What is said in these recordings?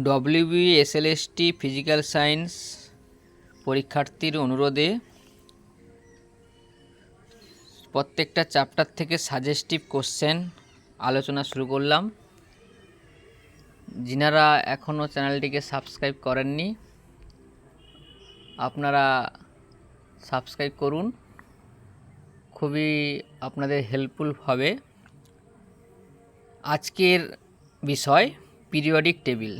WBSLST physical science পরীক্ষার্থীর অনুরোধে প্রত্যেকটা চ্যাপ্টার থেকে সাজেস্টিভ কোশ্চেন আলোচনা শুরু করলাম। যিনারা এখনও চ্যানেলটিকে সাবস্ক্রাইব করেননি আপনারা সাবস্ক্রাইব করুন, খুবই আপনাদের হেল্পফুল হবে। আজকের বিষয় পিরিয়ডিক টেবিল।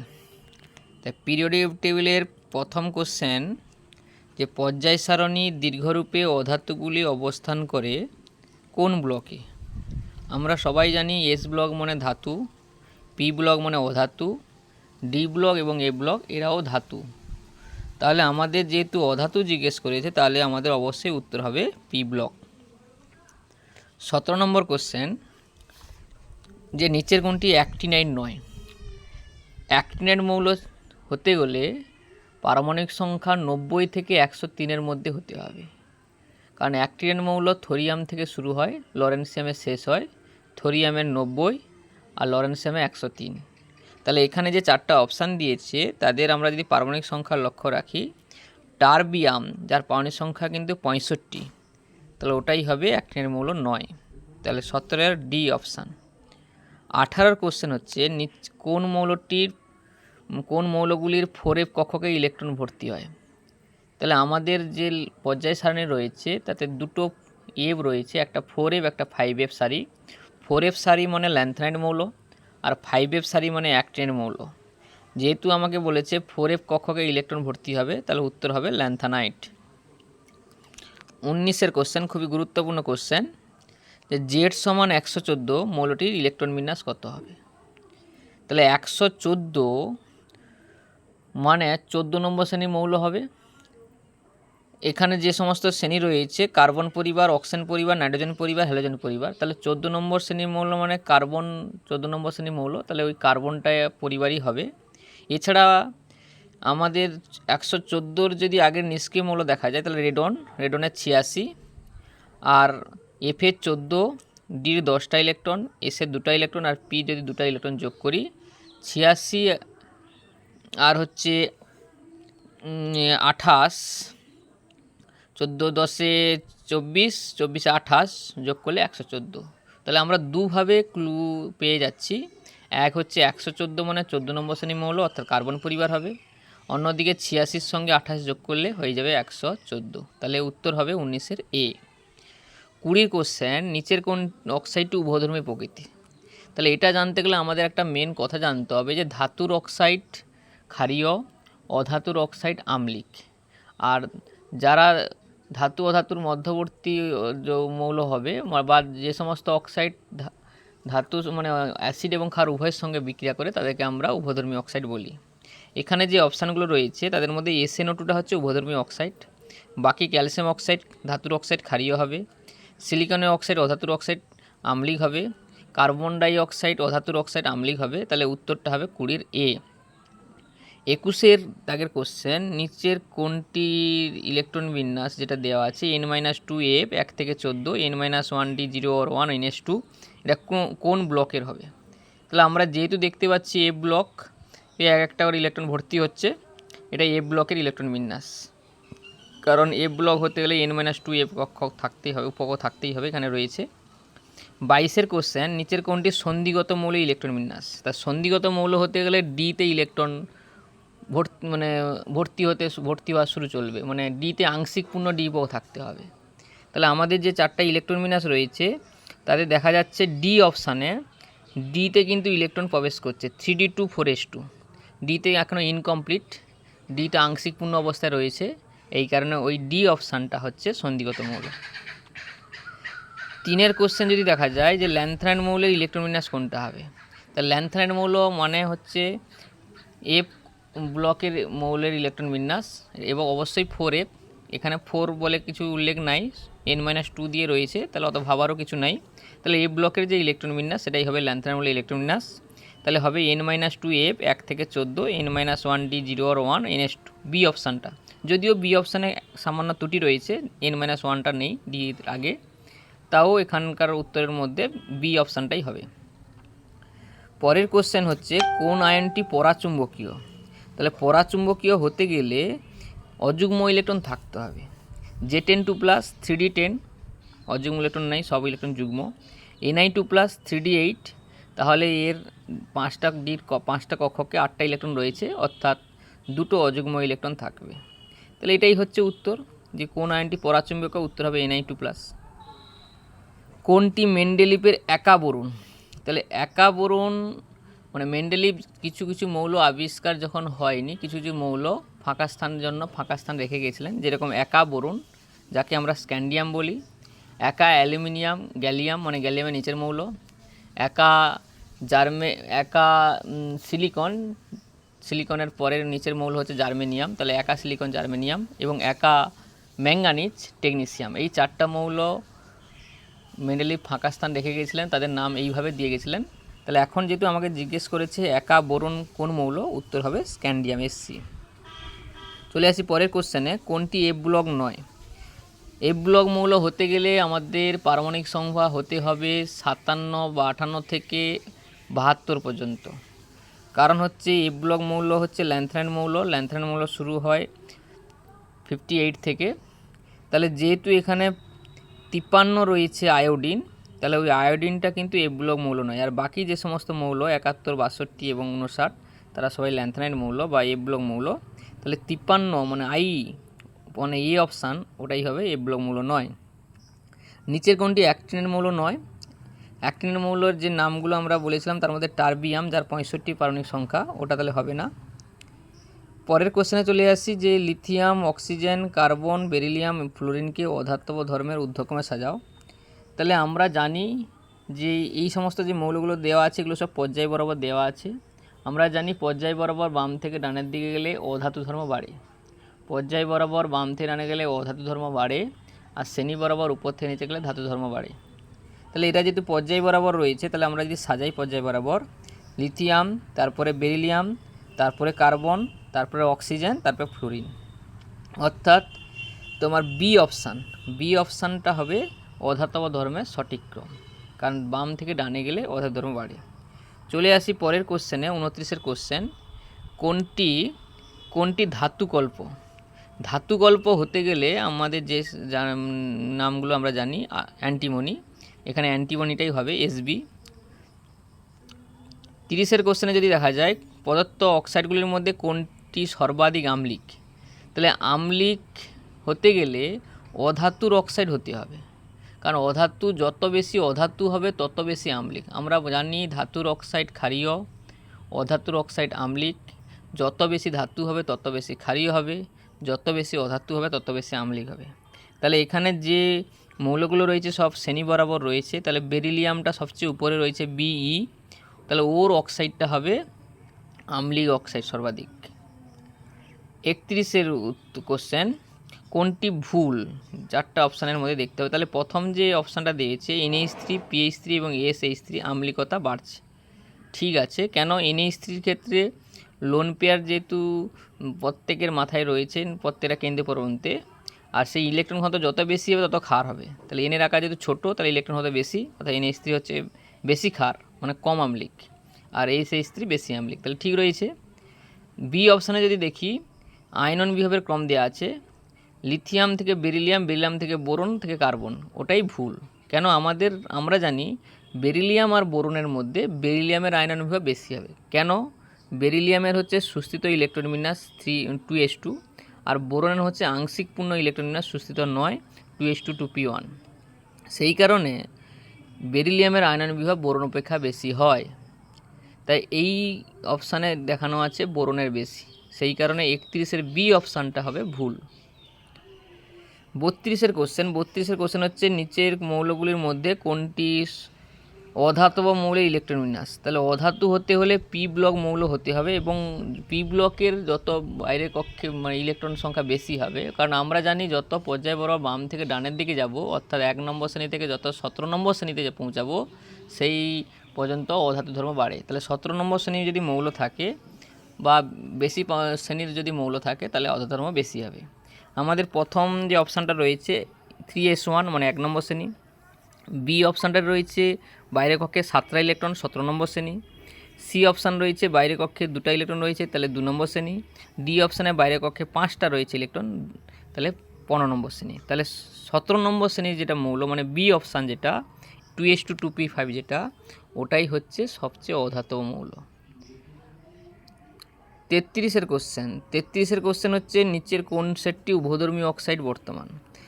তাই পিরিয়ডিক টেবিলের প্রথম কোশ্চেন যে পর্যায় সারণী দীর্ঘরূপে অধাতুগুলি অবস্থান করে কোন ব্লকে। আমরা সবাই জানি এস ব্লক মানে ধাতু, পি ব্লক মানে অধাতু, ডি ব্লক এবং এ ব্লক এরাও ধাতু। তাহলে আমাদের যেহেতু অধাতু জিজ্ঞেস করেছে তাহলে আমাদের অবশ্যই উত্তর হবে পি ব্লক। 17 নম্বর কোশ্চেন যে নিচের কোনটি অ্যাক্টিনাইড নয়। অ্যাক্টিনাইড মৌল হতে গেলে পারমাণবিক সংখ্যা 90 থেকে 103-এর মধ্যে হতে হবে, কারণ অ্যাক্টিনাইড মৌল থোরিয়াম থেকে শুরু হয়, লরেন্সিয়ামে শেষ হয়। থোরিয়ামের 90 আর লরেন্সিয়ামে 103। তাহলে এখানে যে চারটা অপশান দিয়েছে তাদের আমরা যদি পারমাণবিক সংখ্যার লক্ষ্য রাখি, টারবিয়াম যার পারমাণবিক সংখ্যা কিন্তু 65, তাহলে ওটাই হবে অ্যাক্টিনাইড মৌল নয়। তাহলে 17-এর ডি অপশান। 18-র কোশ্চেন হচ্ছে কোন মৌলগুলির 4F কক্ষকে ইলেকট্রন ভর্তি হয়। তাহলে আমাদের যে পর্যায় সারণী রয়েছে তাতে দুটো এফ রয়েছে, একটা 4F একটা 5F সারি। 4F সারি মানে ল্যান্থানাইড মৌল আর 5F সারি মানে অ্যাক্টিনাইড মৌল। যেহেতু আমাকে বলেছে 4F কক্ষকে ইলেকট্রন ভর্তি হবে তাহলে উত্তর হবে ল্যান্থানাইট। 19-এর কোশ্চেন খুবই গুরুত্বপূর্ণ কোশ্চেন যে জেড সমান 114 মৌলটির ইলেকট্রন বিন্যাস কত হবে। তাহলে 114 মানে 14 নম্বর শ্রেণীর মৌল হবে। এখানে যে সমস্ত শ্রেণী রয়েছে কার্বন পরিবার, অক্সিজেন পরিবার, নাইট্রোজেন পরিবার, হ্যালোজেন পরিবার, তাহলে 14 নম্বর শ্রেণীর মৌল মানে কার্বন 14 নম্বর শ্রেণীর মৌল, তাহলে ওই কার্বনটা পরিবারই হবে। এছাড়া আমাদের 114-র যদি আগের নিষ্ক্রিয় মৌল দেখা যায় তাহলে রেডনের 86, আর এফের 14, ডির 10টা ইলেকট্রন, এসের 2টা ইলেকট্রন, আর পি যদি 2টা ইলেকট্রন যোগ করি 86 আর হচ্ছে 28, 14 10 24, 24 28 যোগ করলে 114। তাহলে আমরা দুভাবে ক্লু পেয়ে যাচ্ছি। এক হচ্ছে 114 মানে 14 নম্বর শ্রেণী মৌল অর্থাৎ কার্বন পরিবার হবে, অন্যদিকে 86-র সঙ্গে 28 যোগ করলে হয়ে যাবে 114। তাহলে উত্তর হবে 19-এর এ। 20-র কোশ্চেন নিচের কোন অক্সাইডটি উভধর্মী প্রকৃতি। তাহলে এটা জানতে গেলে আমাদের একটা মেন কথা জানতে হবে যে ধাতুর অক্সাইড ক্ষারীয়, অধাতুর অক্সাইড আম্লিক। আর যারা ধাতু অধাতুর মধ্যবর্তী মৌল হবে বা যে সমস্ত অক্সাইড ধাতু মানে অ্যাসিড এবং ক্ষার উভয়ের সঙ্গে বিক্রিয়া করে তাদেরকে আমরা উভধর্মী অক্সাইড বলি। এখানে যে অপশানগুলো রয়েছে তাদের মধ্যে SnO2টা হচ্ছে উভধর্মী অক্সাইড, বাকি ক্যালসিয়াম অক্সাইড ধাতুর অক্সাইড ক্ষারীয় হবে, সিলিকনের অক্সাইড অধাতুর অক্সাইড আম্লিক হবে, কার্বন ডাই অক্সাইড অধাতুর অক্সাইড আম্লিক হবে। তাহলে উত্তরটা হবে 20-এর এ। 21-এর দাগের কোশ্চেন নিচের কোনটির ইলেকট্রন বিন্যাস যেটা দেওয়া আছে n-2f 1 থেকে 14, n-1d 0 or 1 ns2, এটা কোন ব্লকের হবে। তাহলে আমরা যেহেতু দেখতে পাচ্ছি এ ব্লক এক একটা করে ইলেকট্রন ভর্তি হচ্ছে, এটা এ ব্লকের ইলেকট্রন বিন্যাস, কারণ এ ব্লক হতে গেলে n-2f কক্ষ থাকতেই হবে, উপকক্ষ থাকতেই হবে, এখানে রয়েছে। 22-এর কোশ্চেন নিচের কোনটি সন্ধিগত মৌলের ইলেকট্রন বিন্যাস। তা সন্ধিগত মৌল হতে গেলে ডিতে ইলেকট্রন ভর্তি হওয়া শুরু চলবে, মানে ডিতে আংশিক পূর্ণ ডি উপকক্ষ থাকতে হবে। তাহলে আমাদের যে চারটা ইলেকট্রন বিন্যাস রয়েছে তাদের দেখা যাচ্ছে ডি অপশানে ডিতে কিন্তু ইলেকট্রন প্রবেশ করছে 3d2 4s2, ডিতে এখনও ইনকমপ্লিট, ডিটা আংশিক পূর্ণ অবস্থায় রয়েছে, এই কারণে ওই ডি অপশানটা হচ্ছে সন্ধিগত মৌল। 3-এর কোশ্চেন যদি দেখা যায় যে ল্যান্থানাইড মৌলের ইলেকট্রন বিন্যাস কোনটা হবে। তা ল্যান্থানাইড মৌল মানে হচ্ছে এফ ব্লকের মৌলের ইলেকট্রন বিন্যাস এবং অবশ্যই 4F, এখানে 4 বলে কিছু উল্লেখ নাই, n-2 দিয়ে রয়েছে, তাহলে অত ভাবারও কিছু নাই। তাহলে এ ব্লকের যে ইলেকট্রন বিন্যাস সেটাই হবে ল্যান্থানাইড মৌলের ইলেকট্রন বিন্যাস। তাহলে হবে n-2f 1 থেকে 14, n-1d 0 or 1 ns2, বি অপশানটা। যদিও বি অপশানে সামান্য ত্রুটি রয়েছে, n-1টা নেই ডির আগে, তাও এখানকার উত্তরের মধ্যে বি অপশানটাই হবে। পরের কোশ্চেন হচ্ছে কোন আয়নটি পরাচুম্বকীয়। তাহলে পরাচুম্বকীয় হতে গেলে অযুগ্ম ইলেকট্রন থাকতে হবে। J10 2+, 3D10, অযুগ্ম ইলেকট্রন নাই, সব ইলেকট্রন যুগ্ম। Na2+, 3D8, তাহলে এর 5টা কক্ষকে 8টা ইলেকট্রন রয়েছে, অর্থাৎ 2টো অযুগ্ম ইলেকট্রন থাকবে। তাহলে এটাই হচ্ছে উত্তর, যে কোন আয়নটি পরাচুম্বকীয়, উত্তর হবে Na2+। কোনটি মেন্ডেলিভের একা বোরন। তাহলে একা বোরন মানে মেন্ডেলিভ কিছু কিছু মৌল আবিষ্কার যখন হয়নি, কিছু কিছু মৌল ফাঁকা স্থানের জন্য ফাঁকা স্থান রেখে গিয়েছিলেন, যেরকম একা বোরন, যাকে আমরা স্ক্যান্ডিয়াম বলি, একা অ্যালুমিনিয়াম, গ্যালিয়াম মানে গ্যালিয়ামের নিচের মৌল, একা একা সিলিকন, সিলিকনের পরের নিচের মৌল হচ্ছে জার্মেনিয়াম, তাহলে একা সিলিকন জার্মেনিয়াম, এবং একা ম্যাঙ্গানিজ টেকনিসিয়াম। এই 4টা মৌল মেন্ডেলিভ ফাঁকা স্থান রেখে গিয়েছিলেন, তাদের নাম এইভাবে দিয়ে গেছিলেন। তাহলে এখন যেহেতু আমাকে জিজ্ঞেস করেছে একা বোরন কোন মৌল, উত্তর হবে স্ক্যান্ডিয়াম, Sc। চলে আসি পরের কোশ্চেনে, কোনটি F ব্লক নয়। F ব্লক মৌল হতে গেলে আমাদের পারমাণবিক সংখ্যা হতে হবে 57 বা 58 থেকে 72 পর্যন্ত। কারণ হচ্ছে F ব্লক মৌল হচ্ছে ল্যান্থ্রাইন মৌল, ল্যান্থ্রাইন মৌল শুরু হয় 58 থেকে। তাহলে যেহেতু এখানে 53 রয়েছে আয়োডিন, তাহলে ওই আয়োডিনটা কিন্তু F ব্লক মৌল নয়। আর বাকি যে সমস্ত মৌল 71, 62 এবং 59, তারা সবাই ল্যান্থ্রাইন মৌল বা F ব্লক মৌল। তাহলে 53 মানে মানে এ অপশান, ওটাই হবে F ব্লক মৌল নয়। নিচের কোনটি অ্যাক্টিনের মৌল নয়। অ্যাক্টিনের মৌলের যে নামগুলো আমরা বলেছিলাম, তার মধ্যে টার্বিয়াম, যার 65 পারমাণবিক সংখ্যা, ওটা তাহলে হবে না। পরের কোশ্চেনে চলে আসি, যে লিথিয়াম, অক্সিজেন, কার্বন, বেরিলিয়াম, ফ্লোরিনকে অধাতব ধর্মের ঊর্ধ্বক্রমে সাজাও। তাহলে আমরা জানি যে এই সমস্ত যে মৌলগুলো দেওয়া আছে, এগুলো সব পর্যায় বরাবর দেওয়া আছে। আমরা জানি পর্যায় বরাবর বাম থেকে ডানের দিকে গেলে অধাতু ধর্ম বাড়ে, পর্যায় বরাবর বাম থেকে ডানে গেলে অধাতু ধর্ম বাড়ে, আর শ্রেণী বরাবর উপর থেকে নিচে গেলে ধাতু ধর্ম বাড়ে। তাহলে এটা যেহেতু পর্যায় বরাবর রয়েছে, তাহলে আমরা যদি সাজাই পর্যায় বরাবর, লিথিয়াম, তারপরে বেরিলিয়াম, তারপরে কার্বন, তারপরে অক্সিজেন, তারপরে ফ্লোরিন, অর্থাৎ তোমার বি অপশানটা হবে অধাতব ধর্মের সঠিক ক্রম, কারণ বাম থেকে ডানে গেলে অধাতু ধর্ম বাড়ে। চলে আসি পরের কোশ্চেনে, 29 কোশ্চেন, কোনটি ধাতুকল্প। ধাতুকল্প হতে গেলে আমাদের যে নামগুলো আমরা জানি, অ্যান্টিমনি, এখানে অ্যান্টিমনিটাই হবে Sb। 30 কোশ্চেনে যদি দেখা যায়, প্রদত্ত অক্সাইডগুলির মধ্যে কোনটি সর্বাধিক আম্লিক। তাহলে আম্লিক হতে গেলে অধাতুর অক্সাইড হতে হবে, কারণ অধাতু যত বেশি অধাতু হবে তত বেশি আম্লিক। আমরা জানি ধাতুর অক্সাইড ক্ষারীয়, অধাতুর অক্সাইড আম্লিক। যত বেশি ধাতু হবে তত বেশি ক্ষারীয় হবে, যত বেশি অধাতু হবে তত বেশি আম্লিক হবে। তাহলে এখানে যে মৌলগুলো রয়েছে সব শ্রেণী বরাবর রয়েছে। তাহলে বেরিলিয়ামটা সবচেয়ে উপরে রয়েছে Be, তাহলে ওর অক্সাইডটা হবে আম্লিক অক্সাইড সর্বাধিক। 31 কোশ্চেন, কোনটি ভুল। 4টা অপশানের মধ্যে দেখতে হবে। তাহলে প্রথম যে অপশানটা দিয়েছে NH3, PH3 এবং SH3 আম্লিকতা বাড়ছে, ঠিক আছে। কেন NH3-র ক্ষেত্রে লোন পেয়ার যেহেতু প্রত্যেকের মাথায় রয়েছে, প্রত্যেকটা কেন্দ্রীয় পরমাণুতে, আর সেই ইলেকট্রন ঘনত্ব যত বেশি হবে তত ক্ষার হবে। তাহলে এনের আকার যেহেতু ছোটো, তাহলে ইলেকট্রন ঘনত্ব বেশি, অর্থাৎ NH3 হচ্ছে বেশি ক্ষার মানে কম আম্লিক, আর SH3 বেশি আম্লিক, তাহলে ঠিক রয়েছে। বি অপশানে যদি দেখি, আয়নন বিভবের ক্রম দেওয়া আছে, লিথিয়াম থেকে বেরিলিয়াম, বেরিলিয়াম থেকে বোরন থেকে কার্বন, ওটাই ভুল। কেন আমরা জানি বেরিলিয়াম আর বোরনের মধ্যে বেরিলিয়ামের আয়নন বিভব বেশি হবে। কেন, বেরিলিয়ামের হচ্ছে সুস্থিত ইলেকট্রন বিন্যাস 2s2, আর বোরনের হচ্ছে আংশিক পূর্ণ ইলেকট্রন বিন্যাস সুস্থিত 9, 2s2 2p1। সেই কারণে বেরিলিয়ামের আয়নন বিভব বোরন অপেক্ষা বেশি হয়, তাই এই অপশানে দেখানো আছে বোরনের বেশি, সেই কারণে 31-এর বি অপশানটা হবে ভুল। 32 কোশ্চেন হচ্ছে, নিচের মৌলগুলির মধ্যে কোনটি অধাতব মৌলের ইলেকট্রন বিন্যাস। তাহলে অধাতু হতে হলে পি ব্লক মৌল হতে হবে, এবং পি ব্লকের যত বাইরের কক্ষে মানে ইলেকট্রন সংখ্যা বেশি হবে, কারণ আমরা জানি যত পর্যায় বরাবর বাম থেকে ডানের দিকে যাব, অর্থাৎ 1 নম্বর শ্রেণী থেকে যত 17 নম্বর শ্রেণীতে পৌঁছাবো, সেই পর্যন্ত অধাতু ধর্ম বাড়ে। তাহলে 17 নম্বর শ্রেণীর যদি মৌল থাকে বা বেশি শ্রেণীর যদি মৌল থাকে, তাহলে অধাতু ধর্ম বেশি হবে। আমাদের প্রথম যে অপশানটা রয়েছে 3s1 মানে 1 নম্বর শ্রেণী। বি অপশানটা রয়েছে বাইরের কক্ষে 7টা ইলেকট্রন 17 নম্বর শ্রেণী। সি অপশান রয়েছে বাইরের কক্ষে 2টা ইলেকট্রন রয়েছে, তাহলে 2 নম্বর শ্রেণী। ডি অপশানে বাইরের কক্ষে 5টা রয়েছে ইলেকট্রন, তাহলে 15 নম্বর শ্রেণী। তাহলে 17 নম্বর শ্রেণীর যেটা মৌল মানে বি অপশান যেটা 2s2 2p5 যেটা, ওটাই হচ্ছে সবচেয়ে অধাতব মৌল। 33-এর কোশ্চেন হচ্ছে নিচের কোন সেটটি উভধর্মী অক্সাইড বর্তমান।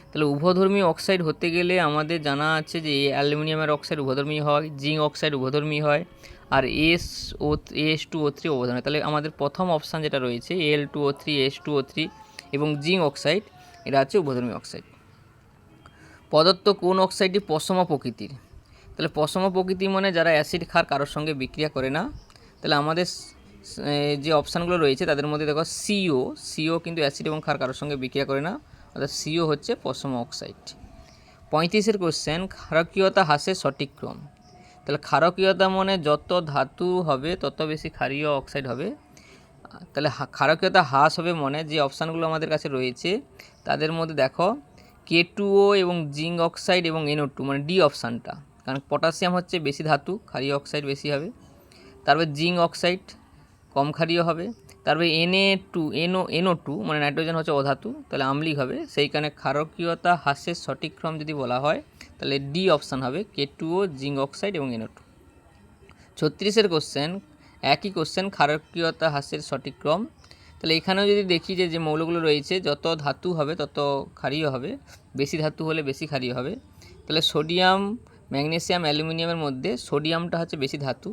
তাহলে উভধর্মী অক্সাইড হতে গেলে আমাদের জানা আছে যে অ্যালুমিনিয়ামের অক্সাইড উভধর্মী হয়, জিঙ্ক অক্সাইড উভধর্মী হয়, আর AS2O3 উভধর্মী। তাহলে আমাদের প্রথম অপশান যেটা রয়েছে Al2O3 AS2O3 এবং জিঙ্ক অক্সাইড, এরা হচ্ছে উভধর্মী অক্সাইড। প্রদত্ত কোন অক্সাইডটি পশম প্রকৃতির। তাহলে পশম প্রকৃতির মানে যারা অ্যাসিড ক্ষার কারোর সঙ্গে বিক্রিয়া করে না। তাহলে আমাদের যে অপশানগুলো রয়েছে তাদের মধ্যে দেখো সিও কিন্তু অ্যাসিড এবং ক্ষার কারোর সঙ্গে বিক্রিয়া করে না, অর্থাৎ সিও হচ্ছে পশম অক্সাইড। 35-এর কোশ্চেন ক্ষারকীয়তা হ্রাসের সঠিক ক্রম। তাহলে ক্ষারকীয়তা মানে যত ধাতু হবে তত বেশি ক্ষারীয় অক্সাইড হবে। তাহলে ক্ষারকীয়তা হ্রাস হবে মানে যে অপশানগুলো আমাদের কাছে রয়েছে তাদের মধ্যে দেখো K2O এবং জিঙ্ক অক্সাইড এবং NO2 মানে ডি অপশানটা, কারণ পটাশিয়াম হচ্ছে বেশি ধাতু, ক্ষারীয় অক্সাইড বেশি হবে। তারপর জিঙ্ক অক্সাইড কম ক্ষারীয় হবে। তারপরে NO2 মানে নাইট্রোজেন হচ্ছে অধাতু, তাহলে আম্লিক হবে। সেইখানে ক্ষারকীয়তা হ্রাসের সঠিক ক্রম যদি বলা হয় তাহলে ডি অপশান হবে K2O জিঙ্ক অক্সাইড এবং NO2। 36-এর কোশ্চেন একই কোশ্চেন, ক্ষারকীয়তা হ্রাসের সঠিক ক্রম। তাহলে এখানেও যদি দেখি যে মৌলগুলো রয়েছে যত ধাতু হবে তত ক্ষারীয় হবে, বেশি ধাতু হলে বেশি ক্ষারীয় হবে। তাহলে সোডিয়াম ম্যাগনেসিয়াম অ্যালুমিনিয়ামের মধ্যে সোডিয়ামটা হচ্ছে বেশি ধাতু,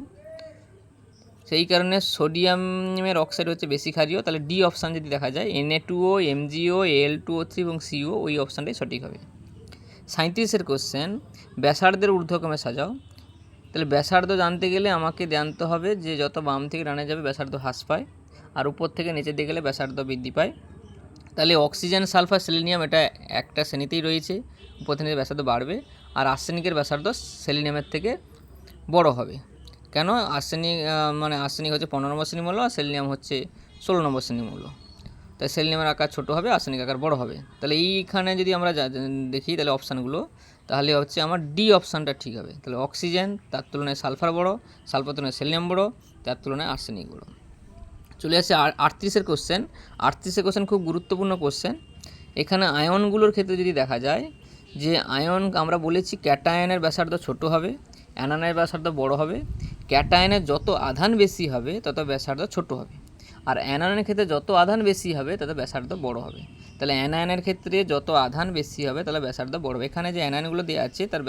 সেই কারণে সোডিয়ামের অক্সাইড হচ্ছে বেশি ক্ষারীয়। তাহলে ডি অপশান যদি দেখা যায় Na2O MgO Al2O3 এবং CO, ওই অপশানটাই সঠিক হবে। 37-এর কোশ্চেন ব্যাসার্ধের ঊর্ধ্বক্রমে সাজাও। তাহলে ব্যাসার্ধ জানতে গেলে আমাকে জানতে হবে যে যত বাম থেকে ডানে যাবে ব্যাসার্ধ হ্রাস পায়, আর উপর থেকে নিচের দিকে গেলে ব্যাসার্ধ বৃদ্ধি পায়। তাহলে অক্সিজেন সালফার সেলিনিয়াম এটা একটা শ্রেণীতেই রয়েছে, উপর থেকে ব্যাসার্ধ বাড়বে, আর আর্সেনিকের ব্যাসার্ধ সেলিনিয়ামের থেকে বড় হবে। কেন? আর্সেনিক হচ্ছে 15 নম্বর শ্রেণী মৌল, আর সেলিনিয়াম হচ্ছে 16 নম্বর শ্রেণী মৌল। তাই সেলিনিয়ামের আকার ছোটো হবে, আর্সেনিক আকার বড় হবে। তাহলে এইখানে যদি আমরা দেখি তাহলে অপশানগুলো, তাহলে হচ্ছে আমার ডি অপশানটা ঠিক হবে। তাহলে অক্সিজেন তার তুলনায় সালফার বড়, সালফার তুলনায় সেলিনিয়াম বড়, তার তুলনায় আর্সেনিক বড়। চলে আসছে 38-এর কোশ্চেন। 38-এর কোশ্চেন খুব গুরুত্বপূর্ণ কোশ্চেন। এখানে আয়নগুলোর ক্ষেত্রে যদি দেখা যায় যে আয়ন আমরা বলেছি ক্যাটায়নের ব্যাসার্ধ ছোট হবে, অ্যানায়নের ব্যাসার্ধ বড় হবে। ক্যাটায়নের যত আধান বেশি হবে তত ব্যাসার্ধ ছোট হবে, আর অ্যানায়নের ক্ষেত্রে যত আধান বেশি হবে তত ব্যাসার্ধ বড় হবে। তাহলে অ্যানায়নের ক্ষেত্রে যত আধান বেশি হবে তাহলে ব্যাসার্ধ বড় হবে। এখানে যে অ্যানায়নগুলো দেওয়া আছে তার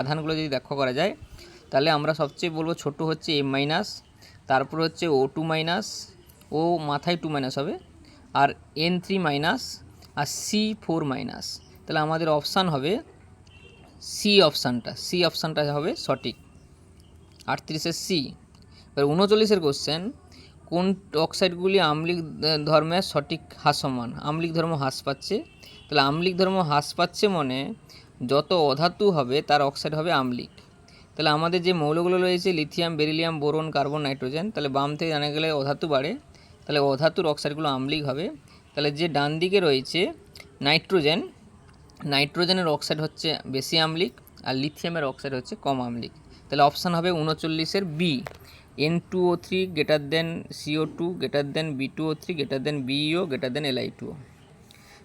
আধানগুলো যদি লক্ষ্য করা যায় তাহলে আমরা সবচেয়ে বলবো ছোট হচ্ছে M-, তারপর হচ্ছে O2-, ও মাথায় 2- হবে, আর N3-, আর C4-। তাহলে আমাদের অপশান হবে সি অপশানটা হবে সঠিক, 38-এর সি। এবার 39-এর কোশ্চেন কোন অক্সাইডগুলি আম্লিক ধর্মের সঠিক হ্রাসমান। আম্লিক ধর্ম হ্রাস পাচ্ছে। তাহলে আম্লিক ধর্ম হ্রাস পাচ্ছে মানে যত অধাতু হবে তার অক্সাইড হবে আম্লিক। তাহলে আমাদের যে মৌলগুলো রয়েছে lithium, beryllium, boron, carbon, nitrogen, তাহলে বাম থেকে জানা গেলে অধাতু বাড়ে, তাহলে অধাতুর অক্সাইডগুলো আম্লিক হবে। তাহলে যে ডান দিকে রয়েছে নাইট্রোজেনের অক্সাইড হচ্ছে বেশি আম্লিক, আর লিথিয়ামের অক্সাইড হচ্ছে কম আম্লিক। তাহলে অপশান হবে 39-এর B, N2O3 greater than CO2 greater than B2O3 greater than BeO greater than Li2O।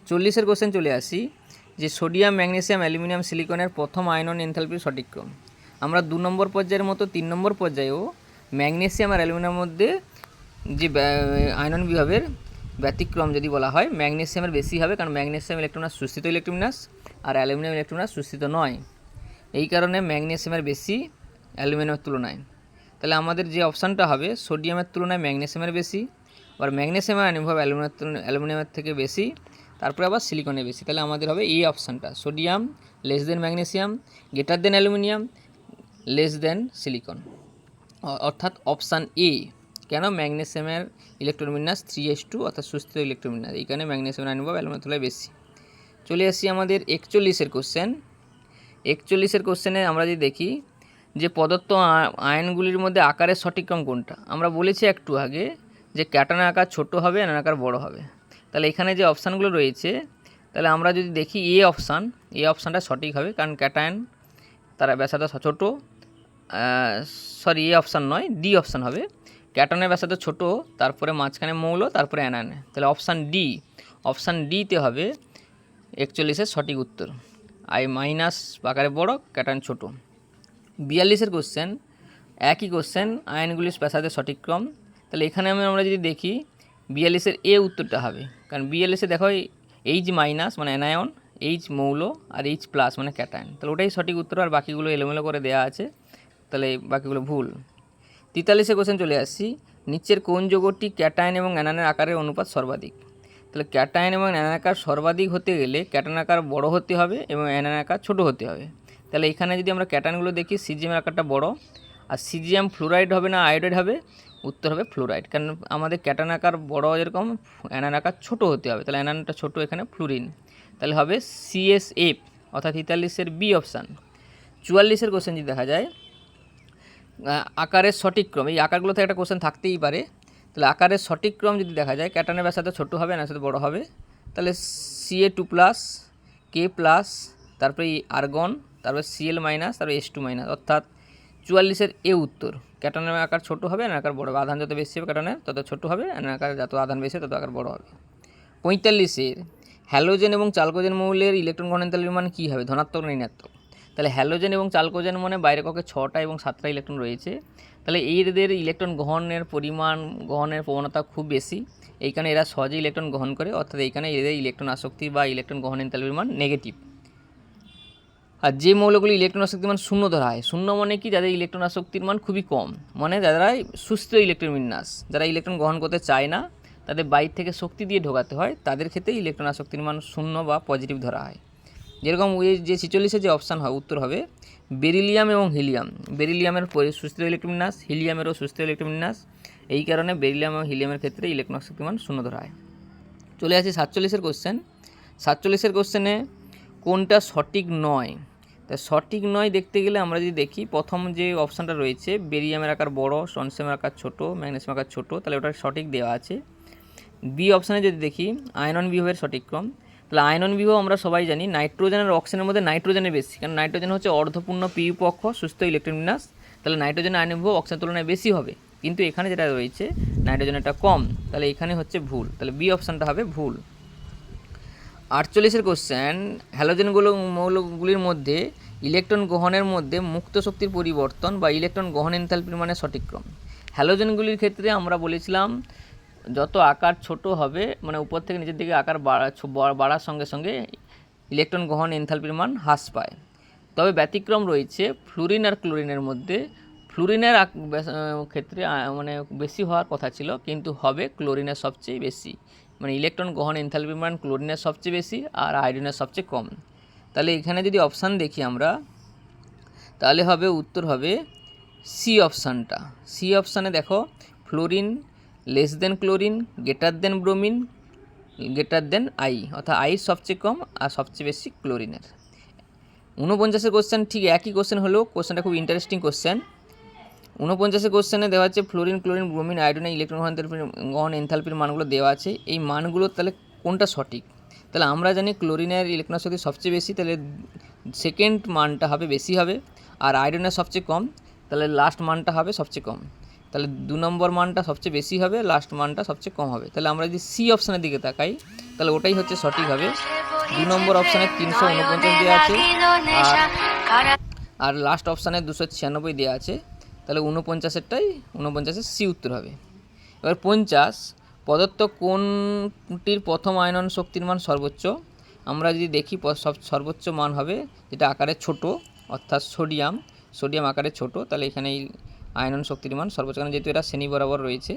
40-এর কোশ্চেন চলে আসি যে সোডিয়াম ম্যাগনেসিয়াম অ্যালুমিনিয়াম সিলিকনের প্রথম আয়নন এনথালপির সঠিক ক্রম। আমরা 2 নম্বর পর্যায়ের মতো 3 নম্বর পর্যায়েও ম্যাগনেসিয়াম আর অ্যালুমিনিয়ামের মধ্যে যে আয়নন বিভাবের ব্যতিক্রম যদি বলা হয় ম্যাগনেসিয়ামের বেশি হবে, কারণ ম্যাগনেসিয়াম ইলেকট্রনাস সুস্থিত ইলেকট্রনাস আর অ্যালুমিনিয়াম ইলেকট্রনাস সুস্থিত নয়, এই কারণে ম্যাগনেসিয়ামের বেশি অ্যালুমিনিয়ামের তুলনায়। তাহলে আমাদের যে অপশানটা হবে সোডিয়ামের তুলনায় ম্যাগনেসিয়ামের বেশি, আবার ম্যাগনেসিয়ামের আয়নভাব অ্যালুমিনিয়ামের থেকে বেশি, তারপরে আবার সিলিকনের বেশি। তাহলে আমাদের হবে এই অপশানটা, sodium less than magnesium greater than aluminium less than silicon, অর্থাৎ অপশান এ। কেন? ম্যাগনেসিয়ামের ইলেকট্রন বিন্যাস 3s2 অর্থাৎ সুস্থিত ইলেকট্রন বিন্যাস, এইখানে ম্যাগনেসিয়ামের আয়নভাব অ্যালুমিনিয়ামের তুলনায় বেশি। চলে আসি আমাদের 41-এর কোশ্চেন। 41-এর কোশ্চেনে আমরা যদি দেখি যে প্রদত্ত আয়নগুলির মধ্যে আকারের সঠিক ক্রম কোনটা। আমরা বলেছি একটু আগে যে ক্যাটায়নের আকার ছোট হবে, অ্যানায়নের আকার বড় হবে। তাহলে এখানে যে অপশানগুলো রয়েছে তাহলে আমরা যদি দেখি এই অপশানটা সঠিক হবে, কারণ ক্যাটায়ন তারা ব্যাসার্ধ ছোট, সরি এ অপশান নয়, ডি অপশান হবে। ক্যাটনের ব্যাসার্ধ ছোট, তারপরে মাঝখানে মৌল, তারপরে অ্যানায়ন। তাহলে অপশান ডিতে হবে 41-এর সঠিক উত্তর। আই মাইনাস আকারে বড়, ক্যাটন ছোট। 42-এর কোশ্চেন, একই কোশ্চেন, আয়নগুলির ব্যাসার্ধের সঠিক ক্রম। তাহলে এখানে আমরা যদি দেখি 42-এর এ উত্তরটা হবে, কারণ 42-এ দেখো এইচ মাইনাস মানে অ্যানায়ন, এইচ মৌল, আর এইচ প্লাস মানে ক্যাটায়ন। তাহলে ওটাই সঠিক উত্তর, আর বাকিগুলো এলোমেলো করে দেওয়া আছে, তাহলে বাকিগুলো ভুল। 43-এ কোশ্চেন চলে আসছি, নিচের কোন যৌগটি ক্যাটায়ন এবং অ্যানায়নের আকারের অনুপাত সর্বাধিক? তাহলে ক্যাটায়ন এবং অ্যানায়ন আকার সর্বাধিক হতে গেলে ক্যাটায়ন আকার বড় হতে হবে এবং অ্যানায়ন আকার ছোট হতে হবে। তাহলে এখানে যদি আমরা ক্যাটায়নগুলো দেখি, সিজিএমের আকারটা বড়, আর সিজিএম ফ্লোরাইড হবে না আয়োডাইড হবে? উত্তর হবে ফ্লোরাইড, কারণ আমাদের ক্যাটায়ন আকার বড় যেরকম অ্যানায়ন আকার ছোট হতে হবে, তাহলে অ্যানায়নটা ছোট, এখানে ফ্লুরিন। তাহলে হবে CSF, অর্থাৎ 43-এর বি অপশান। 44-এর কোশ্চেন যদি দেখা যায়, আকারের সঠিক ক্রম, এই আকারগুলো থেকে একটা কোশ্চেন থাকতেই পারে। তাহলে আকারের সঠিক ক্রম যদি দেখা যায়, ক্যাটায়নের ব্যাসার্ধ ছোটো হবে, অ্যানায়নের সাথে বড় হবে। তাহলে Ca2+, K+, তারপরে আর্গন, তারপরে Cl-, তারপরে H2-, অর্থাৎ 44-এর এ উত্তর। ক্যাটায়নের আকার ছোট হবে, অ্যানায়নের আকার বড় হবে। আধান যত বেশি হবে ক্যাটায়নের তত ছোট হবে, অ্যানায়নের আকার যত আধান বেশি তত আকার বড় হবে। 45-এর হ্যালোজেন এবং চালকোজেন মৌলের ইলেকট্রন ঘন এনথালপির মান কী হবে, ধনাত্মক না ঋণাত্মক? তাহলে হ্যালোজেন এবং চালকোজেন মানে বাইরে কক্ষে 6টা এবং 7টা ইলেকট্রন রয়েছে। তাহলে এদের ইলেকট্রন গ্রহণের পরিমাণ, গ্রহণের প্রবণতা খুব বেশি, এই কারণে এরা সহজেই ইলেকট্রন গ্রহণ করে, অর্থাৎ এইখানে এদের ইলেকট্রন আসক্তি বা ইলেকট্রন গ্রহণ এনথালপির মান নেগেটিভ। আর যে মৌলগুলি ইলেকট্রন আসক্তির মান শূন্য ধরা হয়, শূন্য মানে কি, যাদের ইলেকট্রন আসক্তির মান খুবই কম, মানে যারা সুস্থ ইলেকট্রন বিন্যাস, যারা ইলেকট্রন গ্রহণ করতে চায় না, তাদের বাইর থেকে শক্তি দিয়ে ঢোকাতে হয়, তাদের ক্ষেত্রে ইলেকট্রন আসক্তির মান শূন্য বা পজিটিভ ধরা হয়। যেরকম ওই যে 46-এর যে অপশান হয়, উত্তর হবে বেরিলিয়াম এবং হিলিয়াম। বেরিলিয়ামের সুস্থ ইলেকট্রন বিন্যাস, হিলিয়ামেরও সুস্থ ইলেকট্রন বিন্যাস, এই কারণে বেরিলিয়াম এবং হিলিয়ামের ক্ষেত্রে ইলেকট্রন আসক্তির মান শূন্য ধরা হয়। চলে আসি 47-এর কোশ্চেন। 47-এর কোশ্চেনে কোনটা সঠিক নয়? তা সঠিক নয় দেখতে গেলে আমরা যদি দেখি, প্রথম যে অপশানটা রয়েছে, বেরিয়ামের আকার বড়, স্ট্রনশিয়ামের আকার ছোট, ম্যাগনেসিয়াম আকার ছোট, তাহলে ওটা সঠিক দেওয়া আছে। বি অপশানে যদি দেখি, আয়নন বিভবের সঠিক ক্রম, তাহলে আয়নন বিভব আমরা সবাই জানি নাইট্রোজেন আর অক্সিজেনের মধ্যে নাইট্রোজেনের বেশি, কারণ নাইট্রোজেন হচ্ছে অর্ধপূর্ণ পি পক্ষ সুস্থ ইলেকট্রন বিন্যাস, তাহলে নাইট্রোজেনের আয়নন বিভব অক্সিজেনের তুলনায় বেশি হবে, কিন্তু এখানে যেটা রয়েছে নাইট্রোজেনেরটা কম, তাহলে এখানে হচ্ছে ভুল, তাহলে বি অপশানটা হবে ভুল। 48-এর কোশ্চেন, হ্যালোজেনগুলো মৌলগুলির মধ্যে ইলেকট্রন গ্রহণের মধ্যে মুক্ত শক্তির পরিবর্তন বা ইলেকট্রন গ্রহণ এনথালপির মানে সঠিক ক্রম। হ্যালোজেনগুলির ক্ষেত্রে আমরা বলেছিলাম যত আকার ছোট হবে, মানে উপর থেকে নিচের দিকে আকার বাড়ার সঙ্গে সঙ্গে ইলেকট্রন গ্রহণ এনথালপির মান হ্রাস পায়। তবে ব্যতিক্রম রয়েছে ফ্লুরিন আর ক্লোরিনের মধ্যে। ফ্লুরিনের ক্ষেত্রে মানে বেশি হওয়ার কথা ছিল, কিন্তু হবে ক্লোরিনের সবচেয়ে বেশি, মানে ইলেকট্রন গ্রহণ এনথালপির মান ক্লোরিনের সবচেয়ে বেশি আর আয়োডিনের সবচেয়ে কম। তাহলে এখানে যদি অপশান দেখি আমরা, তাহলে হবে উত্তর হবে সি অপশানটা। সি অপশানে দেখো, fluorine less than chlorine, greater than bromine, greater than I, অর্থাৎ আই সবচেয়ে কম আর সবচেয়ে বেশি ক্লোরিনের। 49-এর কোশ্চেন ঠিক একই কোশ্চেন হলেও কোশ্চেনটা খুব ইন্টারেস্টিং কোশ্চেন। 49-এর কোশ্চেনে দেওয়া আছে ফ্লোরিন, ক্লোরিন, ব্রোমিন, আয়োডিনের ইলেকট্রন গ্রহণ এনথালপির মানগুলো দেওয়া আছে, এই মানগুলো তাহলে কোনটা সঠিক? তাহলে আমরা জানি ক্লোরিনের ইলেকট্রন শক্তি সবচেয়ে বেশি, তাহলে সেকেন্ড মানটা হবে বেশি হবে, আর আয়োডিনের সবচেয়ে কম, তাহলে লাস্ট মানটা হবে সবচেয়ে কম, তাহলে 2 নম্বর মানটা সবচেয়ে বেশি হবে, লাস্ট মানটা সবচেয়ে কম হবে। তাহলে আমরা যদি সি অপশানের দিকে তাকাই, তাহলে ওটাই হচ্ছে সঠিক হবে। 2 নম্বর অপশানে 349 দেওয়া আছে, আর লাস্ট অপশানে 296 দেওয়া আছে, তাহলে 49-এর সি উত্তর হবে। এবার 50, প্রদত্ত কোনটির প্রথম আয়নন শক্তির মান সর্বোচ্চ? আমরা যদি দেখি সর্বোচ্চ মান হবে যেটা আকারে ছোট, অর্থাৎ সোডিয়াম আকারে ছোট, তাহলে এখানে এই আয়নন শক্তির মান সর্বোচ্চ, কারণ যেহেতু এরা শ্রেণী বরাবর রয়েছে।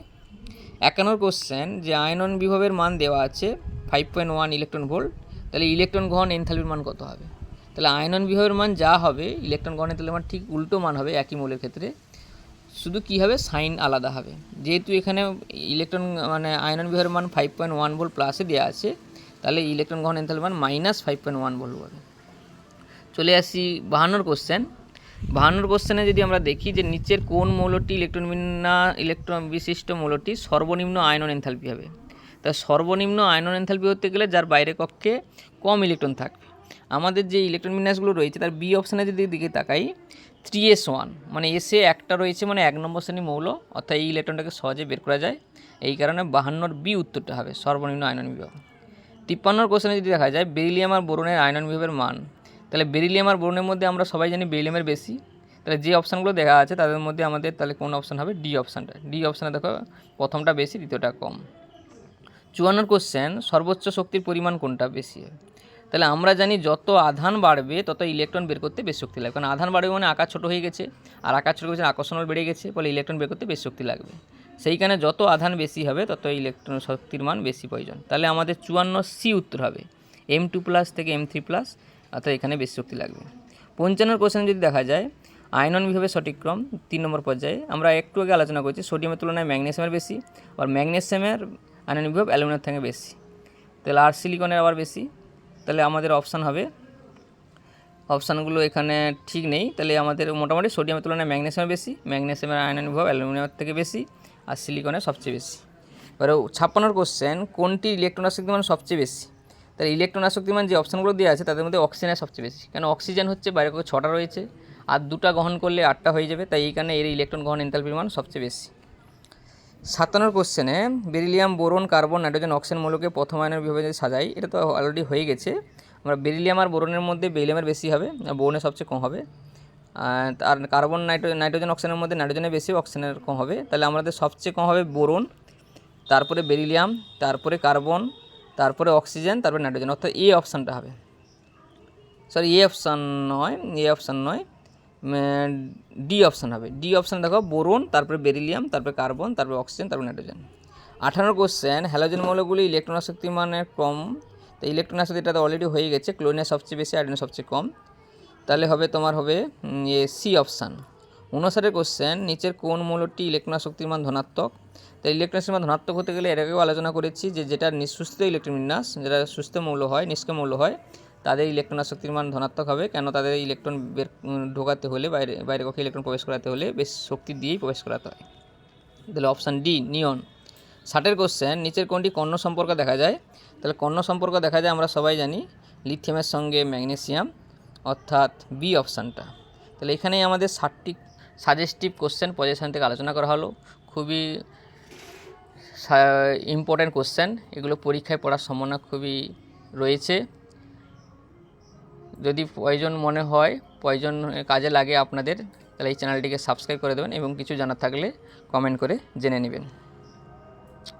51 কোশ্চেন, যে আয়নন বিভবের মান দেওয়া আছে 5.1 ইলেকট্রন ভোল্ট, তাহলে ইলেকট্রন গ্রহণ এনথালপির মান কত হবে? তাহলে আয়নন বিভবের মান যা হবে, ইলেকট্রন গ্রহণ এনথালপির মান ঠিক উল্টো মান হবে একই মৌলের ক্ষেত্রে, শুধু কী হবে, সাইন আলাদা হবে। যেহেতু এখানে ইলেকট্রন মানে আয়নন বিভবের মান 5.1 ভোল্ট প্লাসে দেওয়া আছে, তাহলে ইলেকট্রন গ্রহণ এনথালপির মান -5.1 ভোল্ট হবে। চলে আসি 52 কোশ্চেন। 52 কোশ্চেনে যদি আমরা দেখি যে নিচের কোন মৌলটি ইলেকট্রন বিশিষ্ট মৌলটি সর্বনিম্ন আয়নন এনথালপি হবে? তা সর্বনিম্ন আয়নন এনথালপি হতে গেলে যার বাইরে কক্ষে কম ইলেকট্রন থাকবে। আমাদের যে ইলেকট্রন বিন্যাসগুলো রয়েছে তার বি অপশানে যদি দিকে তাকাই, 3s1, মানে এসে একটা রয়েছে মানে 1 নম্বর শ্রেণী মৌল, অর্থাৎ এই ইলেকট্রনটাকে সহজে বের করা যায়। এই কারণে 52 বি উত্তরটা হবে, সর্বনিম্ন আয়নন বিভব। 53 কোশ্চেনে যদি দেখা যায় বেরিলিয়াম আর বোরনের আয়নন বিভবের মান, তাহলে বেরিলিয়াম আর বোরনের মধ্যে আমরা সবাই জানি বেরিলিয়ামের বেশি। তাহলে যে অপশানগুলো দেখা আছে তাদের মধ্যে আমাদের তাহলে কোন অপশান হবে? ডি অপশানটা। ডি অপশানে দেখো প্রথমটা বেশি, দ্বিতীয়টা কম। 54 কোশ্চেন, সর্বোচ্চ শক্তির পরিমাণ কোনটা বেশি হয়? তাহলে আমরা জানি যত আধান বাড়বে তত ইলেকট্রন বের করতে বেশি শক্তি লাগবে, কারণ আধান বাড়বে মানে আকার ছোট হয়ে গেছে, আর আকার ছোট হয়েছে আকর্ষণ বল বেড়ে গেছে, ফলে ইলেকট্রন বের করতে বেশি শক্তি লাগবে। সেইখানে যত আধান বেশি হবে তত ইলেকট্রন শক্তির মান বেশি প্রয়োজন। তাহলে আমাদের 54 উত্তর হবে, M2+ থেকে M3+, অর্থাৎ এখানে বেশি শক্তি লাগবে। 55 কোশ্চেন যদি দেখা যায় আয়নন বিভবের সঠিক ক্রম 3 নম্বর পর্যায়ে, আমরা একটু আগে আলোচনা করছি সোডিয়ামের তুলনায় ম্যাগনেসিয়ামের বেশি, আর ম্যাগনেসিয়ামের আয়নন বিভব অ্যালুমিনিয়ামের থেকে বেশি, তাহলে আর সিলিকনের আবার বেশি। তাহলে আমাদের অপশান হবে, অপশানগুলো এখানে ঠিক নেই, তাহলে আমাদের মোটামুটি সোডিয়ামের তুলনায় ম্যাগনেসিয়ামের বেশি, ম্যাগনেসিয়ামের আয়নন বিভব অ্যালুমিনিয়ামের থেকে বেশি, আর সিলিকনের সবচেয়ে বেশি। এবারে 56 কোশ্চেন, কোনটি ইলেকট্রন আসক্তি মান সবচেয়ে বেশি? তাহলে ইলেকট্রন আসক্তি মান যে অপশানগুলো দেওয়া আছে তাদের মধ্যে অক্সিজেনের সবচেয়ে বেশি, কেন অক্সিজেন হচ্ছে বাইরে 6টা রয়েছে, আর 2টা গ্রহণ করলে 8টা হয়ে যাবে, তাই এই কারণে এর ইলেকট্রন গ্রহণ এনথালপির মান সবচেয়ে বেশি। 57 কোশ্চেনে beryllium, boron, carbon, nitrogen, oxygen মৌলকে প্রথম আয়নের বিভাবে যদি সাজাই, এটা তো অলরেডি হয়ে গেছে। আমরা বেরিলিয়াম আর বোরনের মধ্যে বেরিলিয়ামের বেশি হবে, বোরনের সবচেয়ে কম হবে, আর কার্বন, নাইট্রোজেন, অক্সিজেনের মধ্যে নাইট্রোজেনের বেশি, অক্সিজেনের কম হবে। তাহলে আমাদের সবচেয়ে কম হবে বোরন, তারপরে বেরিলিয়াম, তারপরে কার্বন, তারপরে অক্সিজেন, তারপরে নাইট্রোজেন, অর্থাৎ এ অপশানটা হবে। সরি, এ অপশান নয়, ডি অপশান হবে। ডি অপশান দেখো, বোরন, তারপরে বেরিলিয়াম, তারপরে কার্বন, তারপরে অক্সিজেন, তারপরে নাইট্রোজেন। 58 কোশ্চেন, হ্যালোজেন মৌলগুলি ইলেকট্রন আসক্তি মানের কম, তো ইলেকট্রন আসক্তি এটা তো অলরেডি হয়ে গেছে, ক্লোরিনের সবচেয়ে বেশি, আয়োডিনের সবচেয়ে কম, তাহলে হবে তোমার হবে সি অপশান। 59 কোশ্চেন, নিচের কোন মৌলটি ইলেকট্রন আসক্তির মান ধনাত্মক? তাই ইলেকট্রন আসক্তির মান ধনাত্মক হতে গেলে এর আগেও আলোচনা করেছি যে যেটা সুস্থ ইলেকট্রন বিন্যাস, যেটা সুস্থ মৌল হয়, নিষ্ক্রিয় মৌল হয়, তাদের ইলেকট্রন আসক্তির মান ধনাত্মক হবে, কেন তাদের ইলেকট্রন ঢোকাতে হলে, বাইরে কক্ষে ইলেকট্রন প্রবেশ করাতে হলে বেশ শক্তি দিয়েই প্রবেশ করাতে হয়। তাহলে অপশান ডি, নিয়ন। 60 কোশ্চেন, নিচের কোনটি কর্ণ সম্পর্ক দেখা যায়? তাহলে কর্ণ সম্পর্ক দেখা যায় আমরা সবাই জানি লিথিয়ামের সঙ্গে ম্যাগনেসিয়াম, অর্থাৎ বি অপশানটা। তাহলে এখানেই আমাদের 60টি সাজেস্টিভ কোশ্চেন পজিশন থেকে আলোচনা করা হলো, খুবই ইম্পর্ট্যান্ট কোশ্চেন, এগুলো পরীক্ষায় পড়ার সম্ভাবনা খুবই রয়েছে। যদি প্রয়োজন মনে হয়, প্রয়োজন কাজে লাগে আপনাদের, তাহলে এই চ্যানেলটিকে সাবস্ক্রাইব করে দেবেন এবং কিছু জানার থাকলে কমেন্ট করে জেনে নেবেন।